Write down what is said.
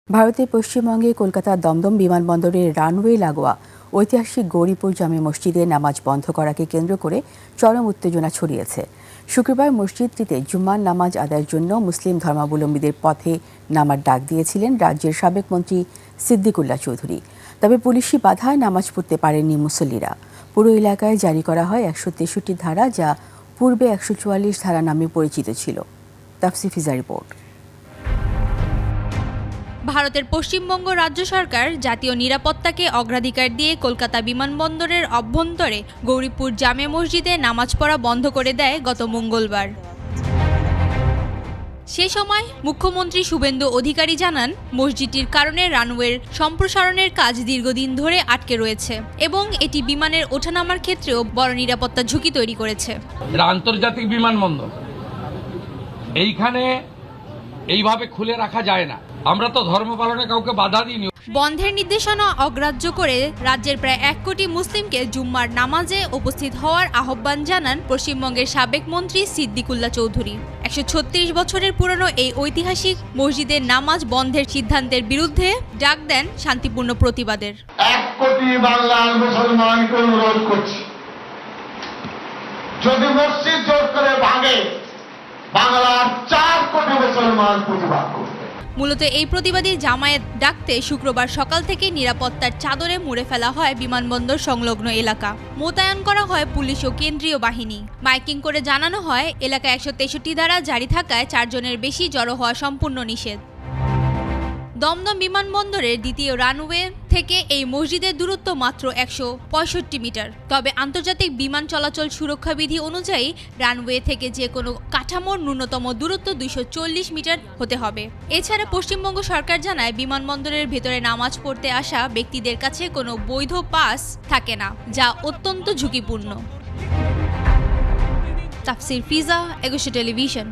ভারতের পশ্চিমবঙ্গে কলকাতার দমদম বিমানবন্দরের রানওয়ে লাগোয়া ঐতিহাসিক গৌরীপুর জামে মসজিদে নামাজ বন্ধ করাকে কেন্দ্র করে চরম উত্তেজনা ছড়িয়েছে। শুক্রবার মসজিদটিতে জুম্মার নামাজ আদায়ের জন্য মুসলিম ধর্মাবলম্বীদের পথে নামার ডাক দিয়েছিলেন রাজ্যের সাবেক মন্ত্রী সিদ্দিকুল্লাহ চৌধুরী। তবে পুলিশি বাধায় নামাজ পড়তে পারেননি মুসল্লিরা। পুরো এলাকায় জারি করা হয় ১৬৩ ধারা, যা পূর্বে ১৪৪ ধারা নামে পরিচিত ছিল। তাফসির ফিজা রিপোর্ট। ভারতের পশ্চিমবঙ্গ রাজ্য সরকার জাতীয় নিরাপত্তাকে অগ্রাধিকার দিয়ে কলকাতা বিমানবন্দরের অভ্যন্তরে গৌরীপুর জামে মসজিদে নামাজ পড়া বন্ধ করে দেয় গত মঙ্গলবার। সে সময় মুখ্যমন্ত্রী শুভেন্দু অধিকারী জানান, মসজিদটির কারণে রানওয়ের সম্প্রসারণের কাজ দীর্ঘদিন ধরে আটকে রয়েছে এবং এটি বিমানের ওঠানামার ক্ষেত্রেও বড় নিরাপত্তা ঝুঁকি তৈরি করেছে। আন্তর্জাতিক বিমানবন্দর এইখানে এইভাবে খুলে রাখা যায় না। আমরা তো ধর্ম পালনে কাউকে বাধা দিইনি। বন্ধের নির্দেশনা অগ্রাহ্য করে রাজ্যের প্রায় ১ কোটি মুসলিমকে জুম্মার নামাজে উপস্থিত হওয়ার আহ্বান জানান পশ্চিমবঙ্গের সাবেক মন্ত্রী সিদ্দিকুল্লাহ চৌধুরী। ১৩৬ বছরের পুরনো এই ঐতিহাসিক মসজিদের নামাজ বন্ধের সিদ্ধান্তের বিরুদ্ধে ডাক দেন শান্তিপূর্ণ প্রতিবাদের। ১ কোটি বাংলার মুসলমানকে অনুরোধ করছি, যদি মসজিদ জোর করে ভাঙে, বাংলার ৪ কোটি মুসলমান প্রতিবাদ করবে। মূলত এই প্রতিবাদী জামায়াত ডাকতে শুক্রবার সকাল থেকে নিরাপত্তার চাদরে মুড়ে ফেলা হয় বিমানবন্দর সংলগ্ন এলাকা। মোতায়েন করা হয় পুলিশ ও কেন্দ্রীয় বাহিনী। মাইকিং করে জানানো হয় এলাকায় ১৬৩ ধারা জারি থাকায় ৪ জনের বেশি জড়ো হওয়া সম্পূর্ণ নিষেধ। দমদম বিমানবন্দরের দ্বিতীয় রানওয়ে থেকে এই মসজিদের দূরত্ব মাত্র ১৬৫ মিটার। তবে আন্তর্জাতিক বিমান চলাচল সুরক্ষা বিধি অনুযায়ী রানওয়ে থেকে যে কোনো কাঠামোর ন্যূনতম দূরত্ব ২৪০ মিটার হতে হবে। এছাড়া পশ্চিমবঙ্গ সরকার জানায়, বিমানবন্দরের ভেতরে নামাজ পড়তে আসা ব্যক্তিদের কাছে কোনো বৈধ পাস থাকে না, যা অত্যন্ত ঝুঁকিপূর্ণ। তাফসির ফিজা, একুশে টেলিভিশন।